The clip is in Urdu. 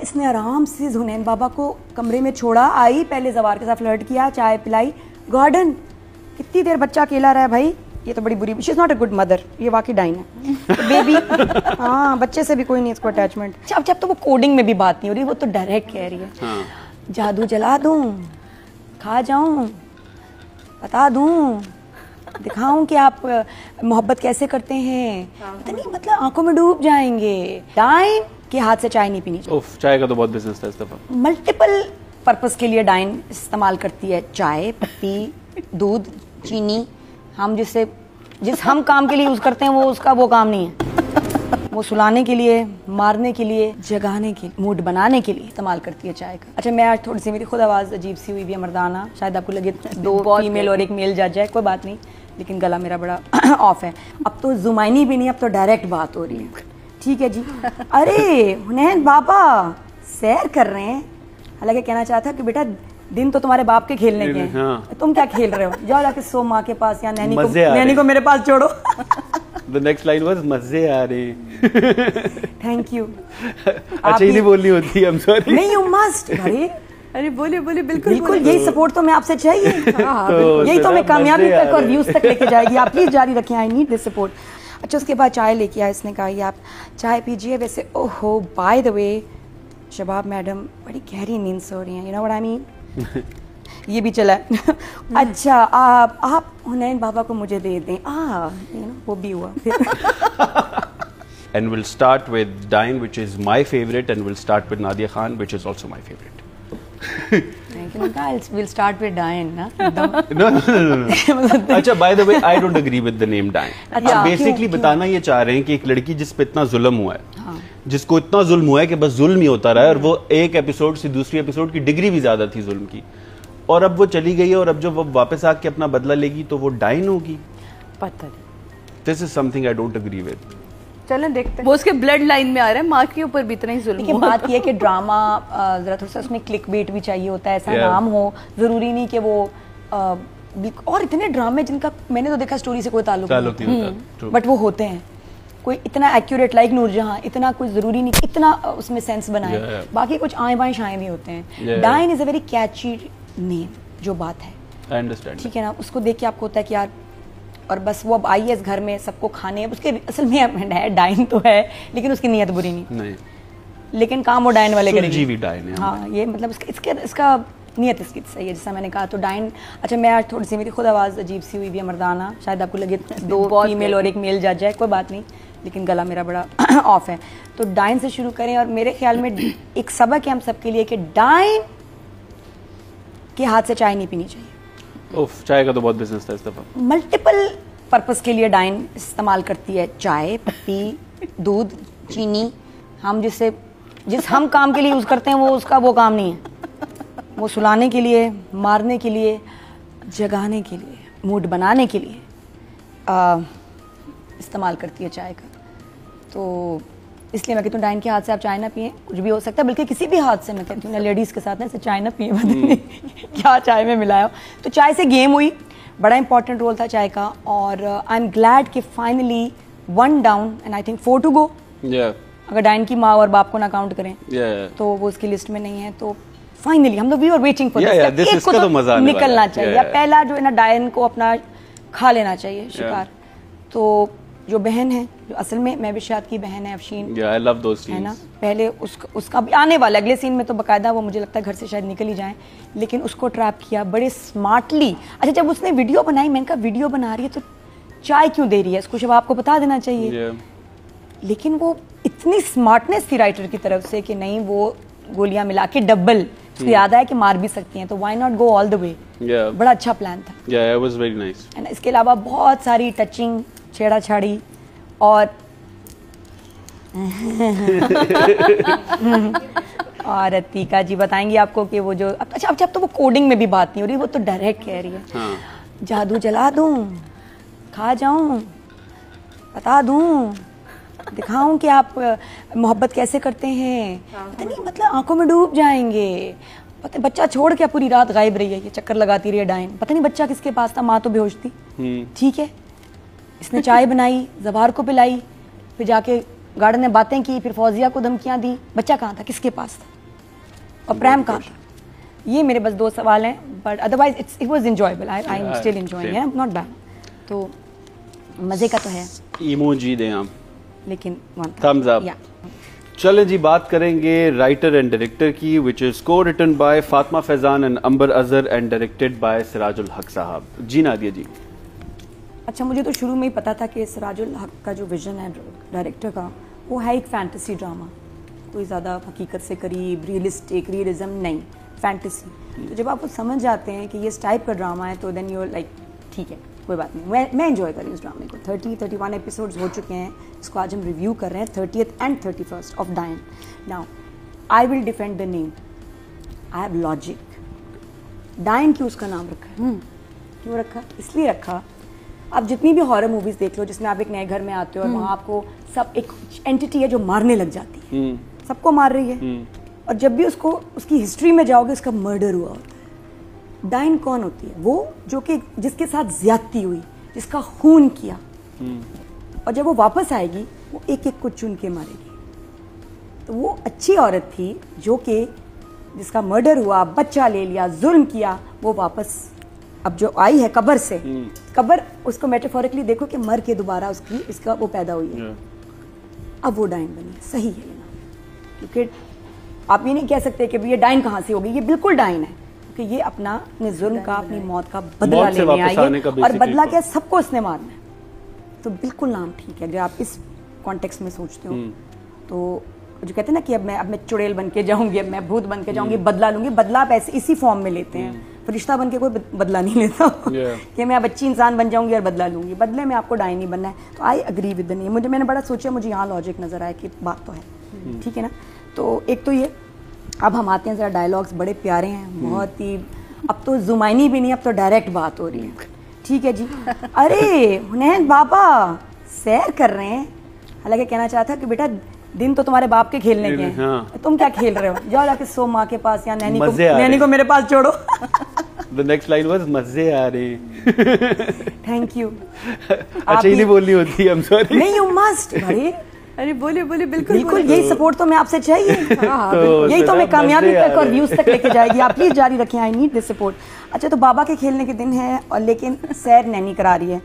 اس نے آرام سے حنین بابا کو کمرے میں چھوڑا, آئی پہلے زوار کے ساتھ فلرٹ کیا, چائے پلائی, گارڈن. کتنی دیر بچہ اکیلا رہا ہے بھائی, یہ تو بڑی بری, she is not a good mother, یہ واقعی ڈائن ہے بیبی. ہاں بچے سے بھی کوئی نہیں اس کو اٹیچمنٹ. اب جب تو وہ کوڈنگ میں بھی بات نہیں ہو رہی, وہ تو ڈائریکٹ کہہ رہی ہے جادو جلا دوں, کھا جاؤں, بتا دوں, دکھاؤں کہ آپ محبت کیسے کرتے ہیں, پتہ نہیں مطلب آنکھوں میں ڈوب جائیں گے. ڈائن کے ہاتھ سے چائے نہیں پینی چاہیے. چائے کا تو بہت بزنس تھا اس دفعہ. ملٹیپل پرپز کے لیے ڈائن استعمال کرتی ہے, چائے پتی, دودھ, چینی. ہم جس ہم کام کے لیے یوز کرتے ہیں وہ اس کا وہ کام نہیں ہے. وہ سلانے کے لیے, مارنے کے لیے, جگانے کے لیے, موڈ بنانے کے لیے استعمال کرتی ہے چائے کا. اچھا میں آج تھوڑی سی میری خود آواز عجیب سی ہوئی بھی ہے مردانہ, شاید آپ کو لگے 2 فیمیل اور 1 میل جج ہے, کوئی بات نہیں, لیکن گلا میرا بڑا آف ہے. اب تو زمائنی بھی نہیں, اب تو ڈائریکٹ بات ہو رہی ہے. ٹھیک ہے جی. ارے حنین بابا سیر کر رہے ہیں, حالانکہ کہنا چاہتا کہ بیٹا دن تو تمہارے باپ کے کھیلنے کے ہیں, تم کیا کھیل رہے ہو, جاؤ جا کے سو ماں کے پاس, یا نینی کو میرے پاس چھوڑو. The next line was مزے آ رہے. Thank you. اچھا یہ نہیں بولنی ہوتی, I'm sorry. نہیں یو مسٹ. ارے بولے بالکل بالکل, یہی سپورٹ تو میں آپ سے چاہیے, یہی تو میں کامیابی تک اور ویوز تک لے کے جائے گی. آپ پلیز جاری رکھیں, آئی نیڈ دس سپورٹ. اچھا اس کے بعد چائے لے کے آیا, اس نے کہا یہ آپ چائے پیجیے. ویسے اوہو بائی دا وے شباب میڈم بڑی گہری نیند سے ہو رہی ہیں, یو نو وٹ آئی مین. یہ بھی چلا ہے. اچھا آپ حنین بابا کو مجھے دے دیں, وہ بھی ہوا. And we'll start with Dine, which is my favorite, and we'll start with Nadia Khan, which is also my favorite. We'll start with Dine, na? No. اچھا by the way, I don't agree with the name Dine. آپ بیسکلی بتانا یہ چاہ رہے ہیں کہ ایک لڑکی جس پہ اتنا ظلم ہوا ہے, جس کو اتنا ظلم ہوا ہے کہ بس ظلم ہی ہوتا رہا ہے, اور وہ ایک ایپیسوڈ سے دوسری ایپیسوڈ کی ڈگری بھی زیادہ تھی ظلم کی, اور اب وہ چلی گئی ہے, اور اب جب وہ واپس آ کے اپنا بدلہ لے گی تو وہ ڈائن ہوگی. پتہ نہیں, This is something I don't agree with. چلیں دیکھتے ہیں. وہ اس کے بلڈ لائن میں آ رہا ہے, ماں کے اوپر بھی اتنا ہی ظلم. لیکن بات یہ ہے کہ ڈرامہ ذرا تھوڑا سا اس میں کلک بیٹ بھی چاہیے ہوتا ہے, ایسا نام ہو, ضروری نہیں کہ وہ, اور اتنے ڈرامے جن کا میں نے تو دیکھا اسٹوری سے کوئی تعلق نہیں ہوتا, بٹ وہ ہوتے ہیں کوئی اتنا ایکوریٹ, لائک نور جہاں, اتنا کوئی ضروری نہیں اتنا اس میں سینس بنائے, باقی کچھ آئیں بائیں شائیں بھی ہوتے ہیں. ڈائن از اے ویری کیچی نیم, جو بات ہے ٹھیک ہے نا, اس کو دیکھ کے آپ کو ہوتا ہے کہ یار, اور بس وہ اب آئی ہے اس گھر میں, سب کو کھانے, اس کے اصل میں ہے ڈائن تو ہے, لیکن اس کی نیت بری نہیں, لیکن کام وہ ڈائن والے کریں گے. ہاں یہ مطلب اس کا نیت اس کی صحیح ہے, جیسا میں نے کہا تو ڈائن. اچھا میں آج تھوڑی سی میری خود آواز عجیب سی ہوئی بھی ہے مردانہ, شاید آپ کو لگے 2 فیمیل اور 1 میل جج ہے, کوئی بات نہیں, لیکن گلا میرا بڑا آف ہے. تو ڈائن سے شروع کریں, اور میرے خیال میں ایک سبق ہے ہم سب کے لیے کہ ڈائن کے ہاتھ سے چائے نہیں پینی چاہیے. چائے کا تو بہت بزنس تھا اس دفعہ. ملٹیپل پرپز کے لیے ڈائن استعمال کرتی ہے, چائے پتی, دودھ, چینی. ہم جس ہم کام کے لیے یوز کرتے ہیں وہ اس کا وہ کام نہیں ہے. وہ سلانے کے لیے, مارنے کے لیے, جگانے کے لیے, موڈ بنانے کے لیے استعمال کرتی ہے چائے کا. تو اس لیے میں کہتی ہوں ڈائن کے ہاتھ سے آپ چائے نہ پئیں, کچھ بھی ہو سکتا ہے, بلکہ کسی بھی ہاتھ سے میں کہتی ہوں, لیڈیز کے ساتھ ایسے چائے نہ پئیں, کیا چائے میں ملایا ہو. تو چائے سے گیم ہوئی, بڑا امپورٹنٹ رول تھا چائے کا, اور آئی ایم گلیڈ کہ finally 1 down and I think 4 to go. اگر ڈائن کی ماں اور باپ کو نہ کاؤنٹ کریں تو وہ اس کی لسٹ میں نہیں ہے. تو فائنلی ہم لوگ we are waiting for this, ایک کو تو نکلنا چاہیے, یا پہلا جو ہے نا ڈائن کو اپنا کھا لینا چاہیے شکار. تو جو بہن ہے, جو اصل میں مہوشیات کی بہن ہے افشین, ہے نا, پہلے اس کا بھی آنے والا اگلے سین میں تو باقاعدہ وہ مجھے لگتا ہے گھر سے شاید نکل ہی جائیں, لیکن اس کو ٹریپ کیا بڑے اسمارٹلی. اچھا جب اس نے ویڈیو بنائی, میں نے کہا ویڈیو بنا رہی ہے تو چائے کیوں دے رہی ہے, اس کو شب آپ کو بتا دینا چاہیے. لیکن وہ اتنی اسمارٹنیس تھی رائٹر کی طرف سے کہ نہیں, وہ گولیاں ملا کے ڈبل, اس کو یاد آیا کہ مار بھی سکتی ہیں, تو وائی ناٹ گو آل دا وے. بڑا اچھا پلان تھا. اس کے علاوہ بہت ساری ٹچنگ, چھیڑا چھاڑی, اور عتیقہ جی بتائیں گی آپ کو کہ وہ جو, اچھا اب جب تو وہ کوڈنگ میں بھی بات نہیں ہو رہی, وہ تو ڈائریکٹ کہہ رہی ہے جادو جلا دوں, کھا جاؤں, بتا دوں, دکھاؤں کہ آپ محبت کیسے کرتے ہیں, پتہ نہیں مطلب آنکھوں میں ڈوب جائیں گے. بچہ چھوڑ کے پوری رات غائب رہی ہے, یہ چکر لگاتی رہی ہے ڈائن, پتہ نہیں بچہ کس کے پاس تھا, ماں تو بے ہوش تھی. ٹھیک ہے, اس نے چائے بنائی, زبار کو پلائی, پھر جا کے گارڈن میں باتیں کی, پھر فوزیہ کو دھمکیاں دی, بچہ کہاں تھا, کس کے پاس تھا, اور پریم کہاں تھا. یہ میرے بس 2 سوال ہیں, but otherwise it was enjoyable, I am still enjoying, not bad. تو مزے کا تو ہے. ایموجی دیں آپ, لیکن تھمز اپ. چلیں جی, بات کریں گے رائٹر اینڈ ڈائریکٹر کی, which is co-written by Fatima Faizan and Amber Azhar and directed by Siraj ul-Haq Sahab. جی نادیہ جی. اچھا, مجھے تو شروع میں ہی پتا تھا کہ سراج الحق کا جو ویژن ہے ڈائریکٹر کا, وہ ہے ایک فینٹیسی ڈرامہ, کوئی زیادہ حقیقت سے قریب ریئلسٹک ریئلزم نہیں, فینٹیسی. تو جب آپ سمجھ جاتے ہیں کہ یہ اس ٹائپ کا ڈرامہ ہے تو دین یو لائک ٹھیک ہے, کوئی بات نہیں, میں انجوائے کر رہی ہوں اس ڈرامے کو. 31 ایپیسوڈز ہو چکے ہیں, اس کو آج ہم ریویو کر رہے ہیں, 30th and 31st of Dayan. Now I will defend the name, I have logic. Dayan کیوں اس کا نام رکھا ہے, کیوں رکھا؟ اس لیے رکھا, آپ جتنی بھی ہارر موویز دیکھ لو جس میں آپ ایک نئے گھر میں آتے ہو اور وہاں آپ کو سب ایک اینٹی ہے جو مارنے لگ جاتی ہے, سب کو مار رہی ہے, اور جب بھی اس کی ہسٹری میں جاؤ گے اس کا مرڈر ہوا ہوتا ہے. ڈائن کون ہوتی ہے؟ وہ جو کہ جس کے ساتھ زیادتی ہوئی, جس کا خون کیا, اور جب وہ واپس آئے گی وہ ایک ایک کو چن کے مارے گی. تو وہ اچھی عورت تھی جو کہ جس کا مرڈر ہوا, بچہ لے لیا, ظلم کیا, وہ واپس اب جو آئی ہے قبر سے, قبر اس کو میٹافوریکلی دیکھو کہ مر کے دوبارہ اس کا وہ پیدا ہوئی ہے, اب وہ ڈائن بنی. صحیح ہے نا, کیونکہ آپ یہ نہیں کہہ سکتے کہ یہ ڈائن کہاں سے ہوگی, یہ بالکل ڈائن ہے, کیونکہ یہ اپنے ظلم کا, اپنی موت کا بدلہ لینے آئی ہے, اور بدلہ کیا, سب کو اس نے مارنا ہے. تو بالکل نام ٹھیک ہے. جو آپ اس کانٹیکس میں سوچتے ہو تو جو کہتے ہیں نا کہ اب میں چڑیل بن کے جاؤں گی, اب میں بھوت بن کے جاؤں گی, بدلہ لوں گی. بدلہ آپ ایسے اسی فارم میں لیتے ہیں, فرشتہ بن کے کوئی بدلہ نہیں لیتا کہ میں اب اچھی انسان بن جاؤں گی اور بدلہ لوں گی. بدلے میں آپ کو ڈائن نہیں بننا ہے. تو آئی اگری ود دا نیم. میں نے بڑا سوچا, مجھے یہاں لاجک نظر آیا کہ بات تو ہے, ٹھیک ہے نا. تو ایک تو یہ, اب ہم آتے ہیں ذرا ڈائلاگس بڑے پیارے ہیں, بہت ہی, اب تو زمائنی بھی نہیں, اب تو ڈائریکٹ بات ہو رہی ہے. ٹھیک ہے جی. ارے حنین بابا سیر کر رہے ہیں, حالانکہ کہنا چاہتا کہ بیٹا دن تو تمہارے باپ کے کھیلنے کے ہیں, تم کیا کھیل رہے ہو, جاؤ جا کے سو ماں کے پاس, یا نینی کو میرے پاس چھوڑو. The next line was مزے آ رہے ہیں. Thank you. اچھا ہی نہیں بولنی ہوتی, I'm sorry. نہیں, you must. ارے بولے بالکل بالکل, یہی سپورٹ تو میں آپ سے چاہیے, یہی تو میں کامیابی تک اور ویوز تک لے کے جائے گی. آپ پلیز جاری رکھیں, آئی نیڈ دس سپورٹ. اچھا, تو بابا کے کھیلنے کے دن ہے, اور لیکن سیر نینی کرا رہی ہے.